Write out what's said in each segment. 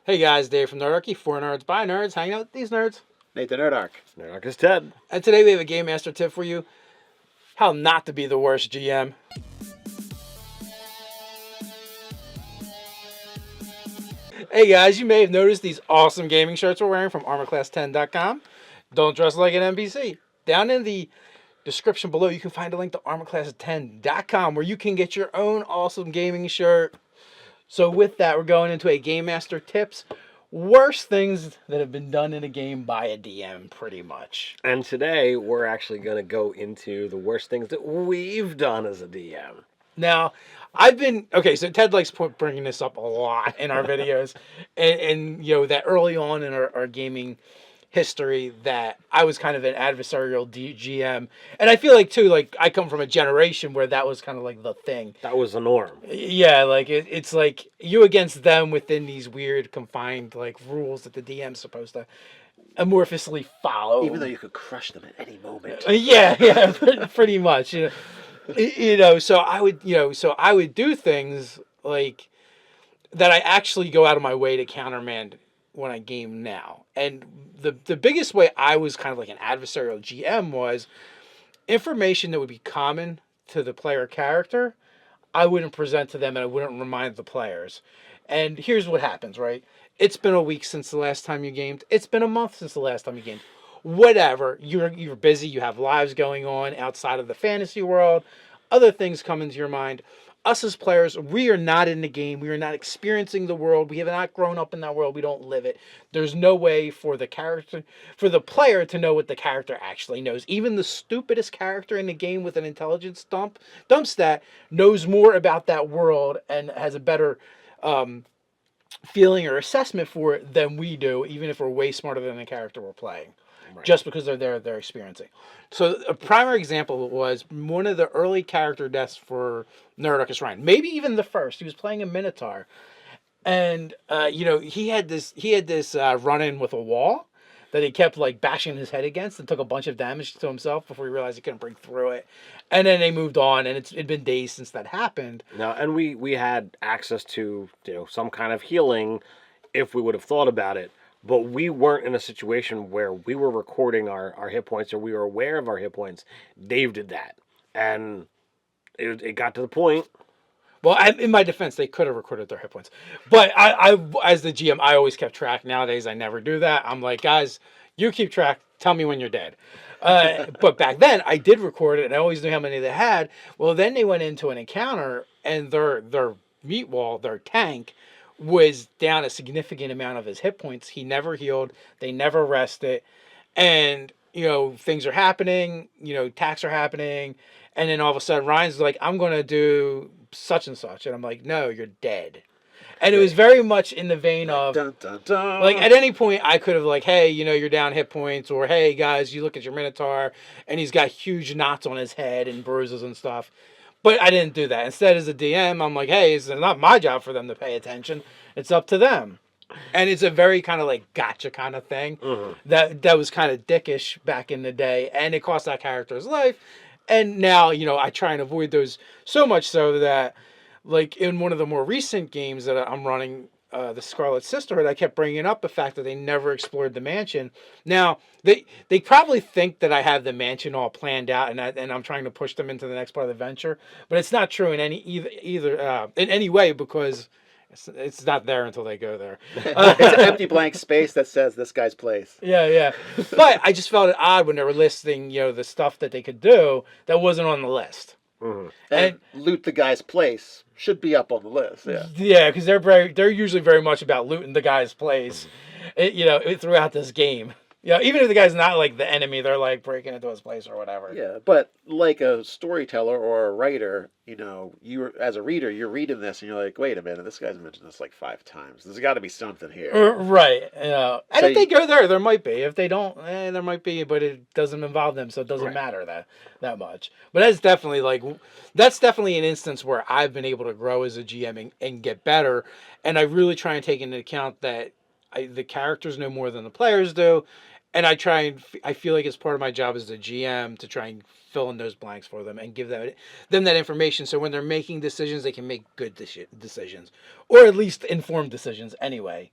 Hey guys, Dave from Nerdarchy, for nerds, by nerds, hanging out with these nerds. Nate the Nerdarch. Nerdarch is Ted. And today we have a Game Master tip for you, how not to be the worst GM. Hey guys, you may have noticed these awesome gaming shirts we're wearing from armorclass10.com. Don't dress like an NPC. Down in the description below, you can find a link to armorclass10.com where you can get your own awesome gaming shirt. So with that, we're going into a Game Master tips. Worst things that have been done in a game by a DM, pretty much. And today we're actually going to go into the worst things that we've done as a DM. Now, so Ted likes bringing this up a lot in our videos. and you know, that early on in our gaming history that I was kind of an adversarial GM. And I feel like, too, like, I come from a generation where that was kind of like the thing. That was the norm. Yeah, like, it's like you against them within these weird, confined, like, rules that the DM's supposed to amorphously follow. Even though you could crush them at any moment. Yeah, pretty much. So I would do things like that I actually go out of my way to countermand when I game now. And the biggest way I was kind of like an adversarial GM was information that would be common to the player character, I wouldn't present to them and I wouldn't remind the players. And here's what happens, right? It's been a week since the last time you gamed. It's been a month since the last time you gamed. Whatever. You're busy. You have lives going on outside of the fantasy world. Other things come into your mind. Us as players, we are not in the game. We are not experiencing the world. We have not grown up in that world. We don't live it. There's no way for the player to know what the character actually knows. Even the stupidest character in the game with an intelligence dump stat knows more about that world and has a better feeling or assessment for it than we do, even if we're way smarter than the character we're playing. Right. Just because they're experiencing. So a primary example was one of the early character deaths for Nerdarchy Ryan. Maybe even the first. He was playing a Minotaur, and he had this run-in with a wall that he kept like bashing his head against and took a bunch of damage to himself before he realized he couldn't break through it. And then they moved on, and it'd been days since that happened. No, and we had access to some kind of healing if we would have thought about it. But we weren't in a situation where we were recording our hit points or we were aware of our hit points. Dave did that. And it got to the point. Well, in my defense, they could have recorded their hit points. But I, as the GM, I always kept track. Nowadays, I never do that. I'm like, guys, you keep track. Tell me when you're dead. But back then, I did record it, and I always knew how many they had. Well, then they went into an encounter, and their meat wall, their tank, was down a significant amount of his hit points. He never healed. They never rested. And, things are happening. Attacks are happening. And then all of a sudden, Ryan's like, I'm going to do such and such. And I'm like, no, you're dead. And it was very much in the vein of, dun, dun, dun. Like, at any point, I could have like, hey, you're down hit points. Or, hey, guys, you look at your Minotaur, and he's got huge knots on his head and bruises and stuff. But I didn't do that. Instead, as a DM, I'm like, hey, it's not my job for them to pay attention. It's up to them. And it's a very kind of like gotcha kind of thing. Mm-hmm. That was kind of dickish back in the day. And it cost that character's life. And now, I try and avoid those so much so that, like, in one of the more recent games that I'm running, the Scarlet Sisterhood, I kept bringing up the fact that they never explored the mansion. Now, they probably think that I have the mansion all planned out and I'm trying to push them into the next part of the venture, but it's not true in any way because it's not there until they go there. It's an empty blank space that says this guy's place. Yeah. But I just felt it odd when they were listing, the stuff that they could do that wasn't on the list. Mm-hmm. And loot the guy's place should be up on the list. Yeah, because they're usually very much about looting the guy's place, throughout this game. Even if the guy's not like the enemy, they're like breaking into his place or whatever. Yeah, but like a storyteller or a writer, you as a reader, you're reading this and you're like, wait a minute, this guy's mentioned this like 5 times. There's got to be something here. Right. And so if they go there might be. If they don't, there might be, but it doesn't involve them, so it doesn't matter that much. But that's definitely an instance where I've been able to grow as a GM and get better. And I really try and take into account that the characters know more than the players do. And I feel like it's part of my job as the GM to try and fill in those blanks for them and give them that information so when they're making decisions, they can make good decisions. Or at least informed decisions anyway.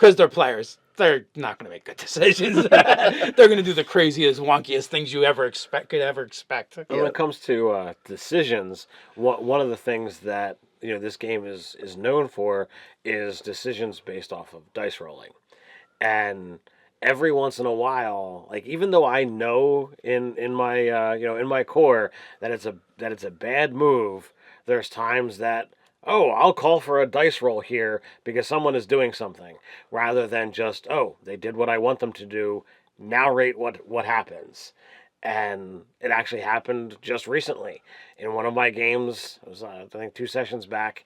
because they're players. They're not going to make good decisions. They're going to do the craziest, wonkiest things you could ever expect. When it comes to decisions, one of the things that this game is known for is decisions based off of dice rolling, and every once in a while, like even though I know in my in my core that it's a bad move, there's times that I'll call for a dice roll here because someone is doing something, rather than just they did what I want them to do. Narrate what happens. And it actually happened just recently in one of my games. It was I think 2 sessions back.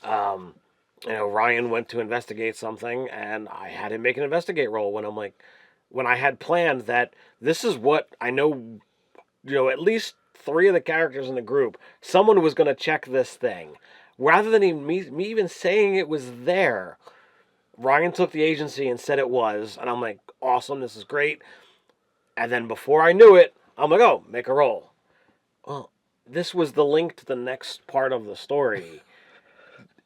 Ryan went to investigate something, and I had him make an investigate roll when I had planned that this is what I know. At least 3 of the characters in the group, someone was going to check this thing. Rather than me even saying it was there, Ryan took the agency and said it was, and I'm like, awesome, this is great. And then before I knew it, I'm like, make a roll. Well, this was the link to the next part of the story.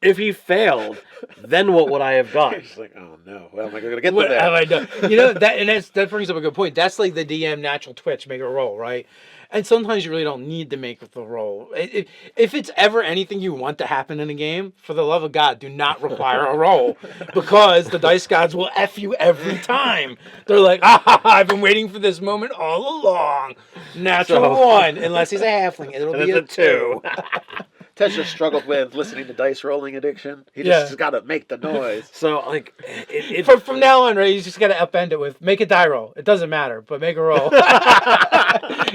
If he failed, then what would I have done? It's like, oh no, well, am I going to get to What that? have I done? That brings up a good point. That's like the DM natural twitch, make a roll, right? And sometimes you really don't need to make the roll. If it's ever anything you want to happen in a game, for the love of God, do not require a roll, because the dice gods will F you every time. They're like, I've been waiting for this moment all along. Natural 1, unless he's a halfling, it'll be a 2. Ted's just struggled with listening to dice rolling addiction. He just got to make the noise. So, like, from now on, right, you just got to upend it with make a die roll. It doesn't matter, but make a roll.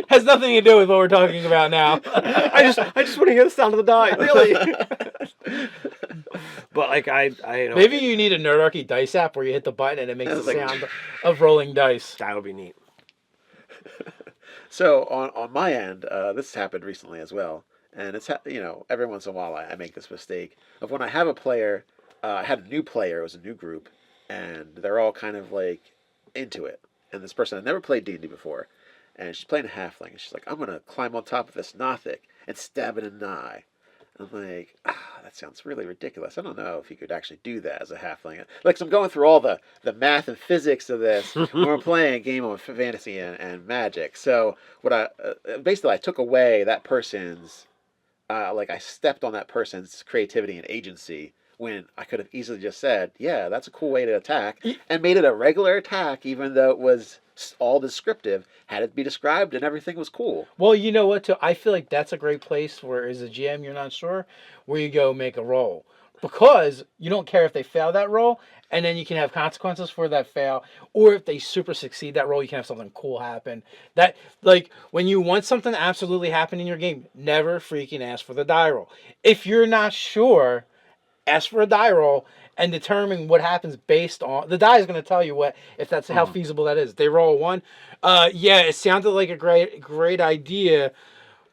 Has nothing to do with what we're talking about now. I just want to hear the sound of the die, really. But like maybe you need a Nerdarchy dice app where you hit the button and it makes the sound of rolling dice. That would be neat. So on my end, this happened recently as well. And it's, every once in a while I make this mistake of when I have a player, I had a new player, it was a new group, and they're all kind of like into it. And this person had never played D&D before, and she's playing a halfling, and she's like, I'm going to climb on top of this Nothic and stab it in the eye. And I'm like, that sounds really ridiculous. I don't know if you could actually do that as a halfling. Like, so I'm going through all the math and physics of this when we're playing a game of fantasy and magic. So what I took away that person's, I stepped on that person's creativity and agency when I could have easily just said, yeah, that's a cool way to attack, and made it a regular attack, even though it was all descriptive, had it be described, and everything was cool. Well, you know what, too? I feel like that's a great place where, as a GM, you're not sure, where you go make a roll. Because you don't care if they fail that roll, and then you can have consequences for that fail, or if they super succeed that roll, you can have something cool happen. That, like, when you want something to absolutely happen in your game, never freaking ask for the die roll. If you're not sure, ask for a die roll and determine what happens based on the die is going to tell you if that's how feasible that is. They roll a 1. It sounded like a great idea,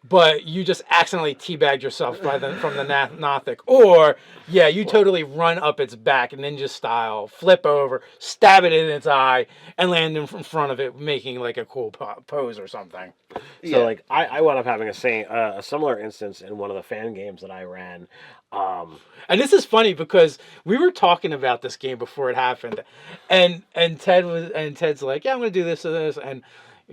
but you just accidentally teabagged yourself from the Nothic. Or, you totally run up its back, ninja style, flip over, stab it in its eye, and land in front of it, making like a cool pose or something. So, like, I wound up having a similar instance in one of the fan games that I ran. And this is funny because we were talking about this game before it happened, and Ted's like, yeah, I'm going to do this and this, and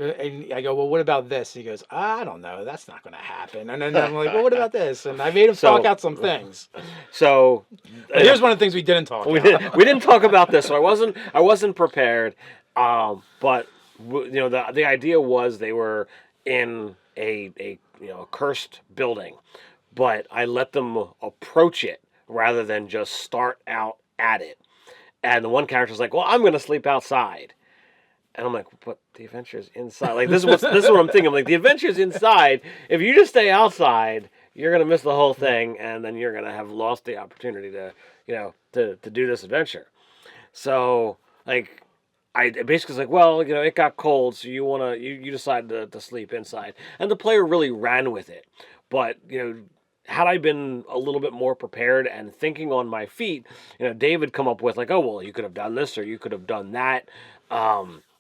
I go, well, what about this? He goes, I don't know, that's not going to happen. And then I'm like, well, what about this? And I made him talk out some things. So here's one of the things we didn't talk about. We didn't talk about this, so I wasn't prepared. But the idea was they were in a cursed building, but I let them approach it rather than just start out at it. And the one character's like, well, I'm going to sleep outside. And I'm like, but the adventure's inside. Like, this is what I'm thinking. I'm like, the adventure's inside. If you just stay outside, you're going to miss the whole thing, and then you're going to have lost the opportunity to do this adventure. So, like, I basically was like, well, it got cold, so you decided to sleep inside. And the player really ran with it. But, had I been a little bit more prepared and thinking on my feet, David come up with like, oh, well, you could have done this or you could have done that.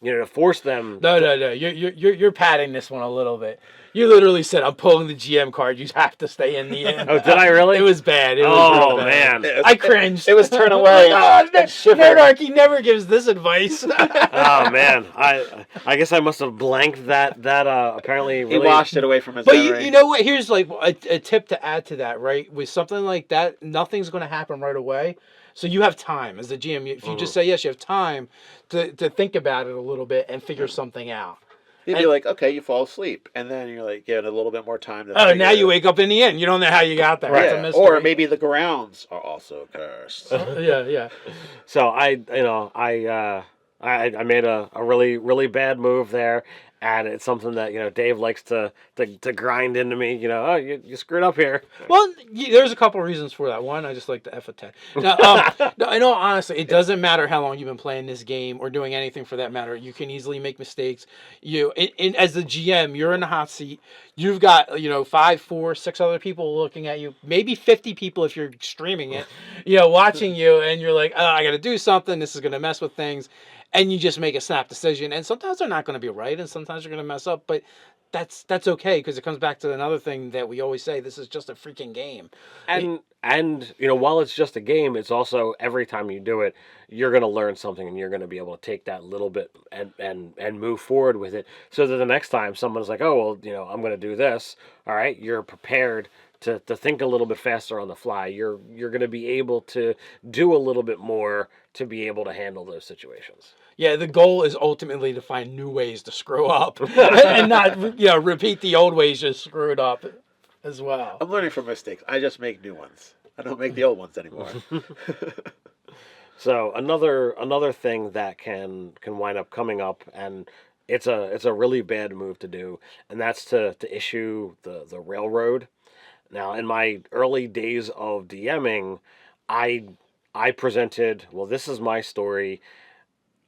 to force them. No. You're padding this one a little bit. You literally said, "I'm pulling the GM card. You have to stay in the end." Oh, did I really? It was bad. It was real Oh bad. man. I cringed. It was turn away. Nerdarchy never gives this advice. Oh man. I guess I must have blanked that apparently He really. washed it away from his But memory. you know what? Here's like a tip to add to that, right? With something like that, nothing's going to happen right away. So you have time as the GM. If you just say yes, you have time to think about it a little bit and figure something out. You'd be like, okay, you fall asleep, and then you're like, given a little bit more time to. Oh, figure now you it. wake up in the end. You don't know how you got there. It's a Yeah. mystery. Or maybe the grounds are also cursed. Yeah. So I made a really really bad move there, and it's something that Dave likes to grind into me. Oh, you screwed up here. Well, there's a couple of reasons for that. One, I just like the F of 10. Now, no, I know, honestly, it doesn't matter how long you've been playing this game or doing anything for that matter. You can easily make mistakes. As the GM, you're in the hot seat. You've got 5, 4, 6 other people looking at you, maybe 50 people if you're streaming it, watching you, and you're like, oh, I got to do something. This is going to mess with things. And you just make a snap decision, and sometimes they're not going to be right, and sometimes you're going to mess up, but that's okay, because it comes back to another thing that we always say: this is just a freaking game. And while it's just a game, it's also every time you do it, you're going to learn something, and you're going to be able to take that little bit and move forward with it, so that the next time someone's like, oh well, I'm going to do this. All right, you're prepared to think a little bit faster on the fly. You're going to be able to do a little bit more to be able to handle those situations. Yeah, the goal is ultimately to find new ways to screw up and not repeat the old ways you screwed up as well. I'm learning from mistakes. I just make new ones. I don't make the old ones anymore. So another thing that can wind up coming up, and it's a really bad move to do, and that's to issue the railroad. Now, in my early days of DMing, I presented, well, this is my story.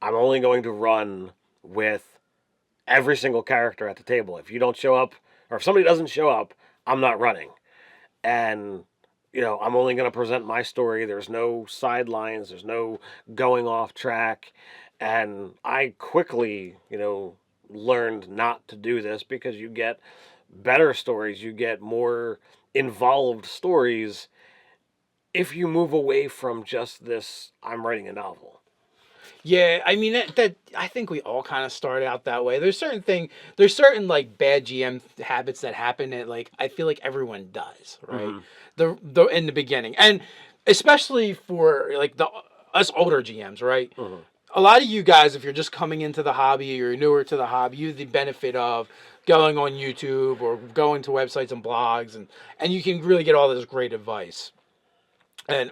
I'm only going to run with every single character at the table. If you don't show up, or if somebody doesn't show up, I'm not running. And, I'm only going to present my story. There's no sidelines. There's no going off track. And I quickly, learned not to do this, because you get better stories. You get more involved stories if you move away from just this, I'm writing a novel. Yeah, I mean that I think we all kind of start out that way. There's certain like bad GM habits that happen that like I feel like everyone does, right? Mm-hmm. The in the beginning, and especially for like us older GMs, right? Mm-hmm. A lot of you guys, if you're just coming into the hobby or you're newer to the hobby, you have the benefit of going on YouTube or going to websites and blogs, and you can really get all this great advice.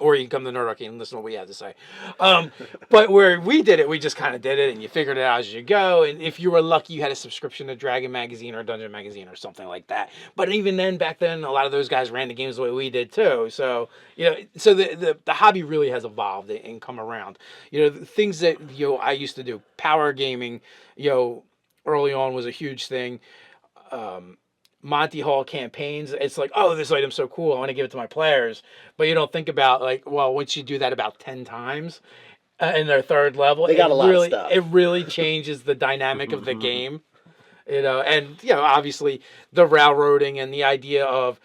Or you can come to Nerdarchy and listen to what we have to say. But where we did it, we just kind of did it, and you figured it out as you go. And if you were lucky, you had a subscription to Dragon Magazine or Dungeon Magazine or something like that. But even then, back then, a lot of those guys ran the games the way we did too. So so the hobby really has evolved and come around. The things that I used to do, power gaming, early on was a huge thing. Monty Haul campaigns, it's like, oh, this item's so cool, I want to give it to my players. But you don't think about, like, well, once you do that about 10 times in their third level, they got a lot of stuff. It really changes the dynamic of the game. And, obviously the railroading and the idea of,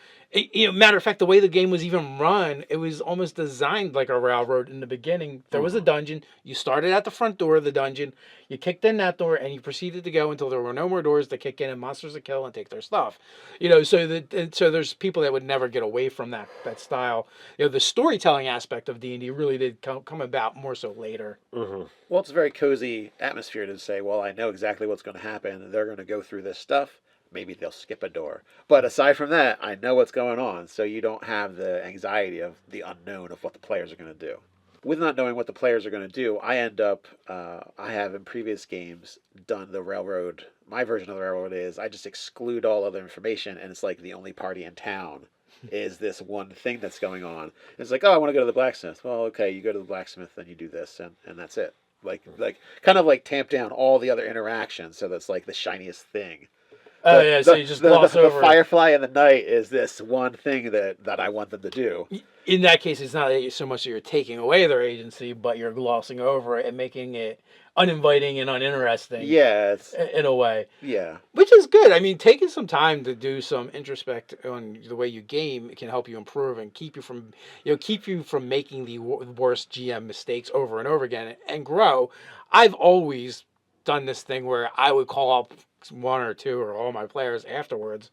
matter of fact, the way the game was even run, it was almost designed like a railroad in the beginning. There was a dungeon. You started at the front door of the dungeon. You kicked in that door, and you proceeded to go until there were no more doors to kick in and monsters to kill and take their stuff. So there's people that would never get away from that style. The storytelling aspect of D&D really did come about more so later. Mm-hmm. Well, it's a very cozy atmosphere to say, well, I know exactly what's going to happen. They're going to go through this stuff. Maybe they'll skip a door. But aside from that, I know what's going on, so you don't have the anxiety of the unknown of what the players are going to do. With not knowing what the players are going to do, I end up, I have in previous games done the railroad. My version of the railroad is I just exclude all other information, and it's like the only party in town is this one thing that's going on. It's like, oh, I want to go to the blacksmith. Well, okay, you go to the blacksmith, then you do this, and that's it. Like kind of like tamp down all the other interactions, so that's like the shiniest thing. Oh, yeah, so you just gloss over the it. firefly in the night is this one thing that I want them to do. In that case, it's not so much that you're taking away their agency, but you're glossing over it and making it uninviting and uninteresting. Yeah, it's, In a way, yeah, which is good. I mean, taking some time to do some introspect on the way you game can help you improve and keep you from, keep you from making the worst GM mistakes over and over again and grow. I've always done this thing where I would call up one or two or all my players afterwards.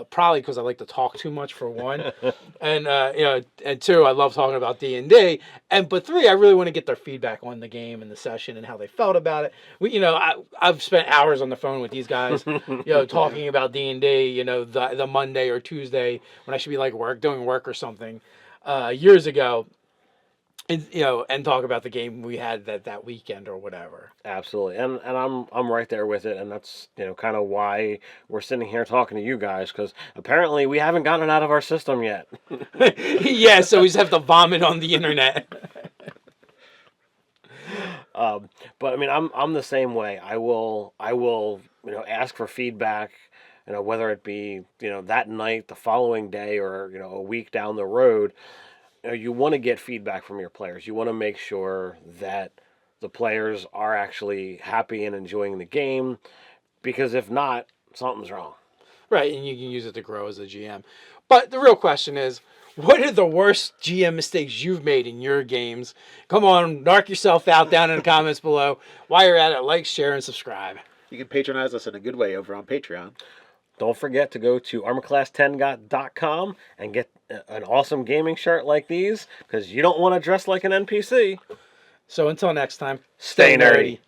Probably because I like to talk too much for one, and and two, I love talking about D&D, but three, I really want to get their feedback on the game and the session and how they felt about it. I've spent hours on the phone with these guys, talking about D&D, the Monday or Tuesday when I should be like doing work or something, years ago. And talk about the game we had that weekend or whatever. Absolutely, and I'm right there with it, and that's kind of why we're sitting here talking to you guys, because apparently we haven't gotten it out of our system yet. Yeah, so we just have to vomit on the internet. But I mean, I'm the same way. I will ask for feedback, whether it be that night, the following day, or a week down the road. You want to get feedback from your players. You want to make sure that the players are actually happy and enjoying the game, because if not, something's wrong. Right, and you can use it to grow as a GM. But the real question is, what are the worst GM mistakes you've made in your games? Come on, knock yourself out down in the comments below. While you're at it, like, share, and subscribe. You can patronize us in a good way over on Patreon. Don't forget to go to armorclass10.com and get an awesome gaming shirt like these, because you don't want to dress like an NPC. So until next time, Stay nerdy.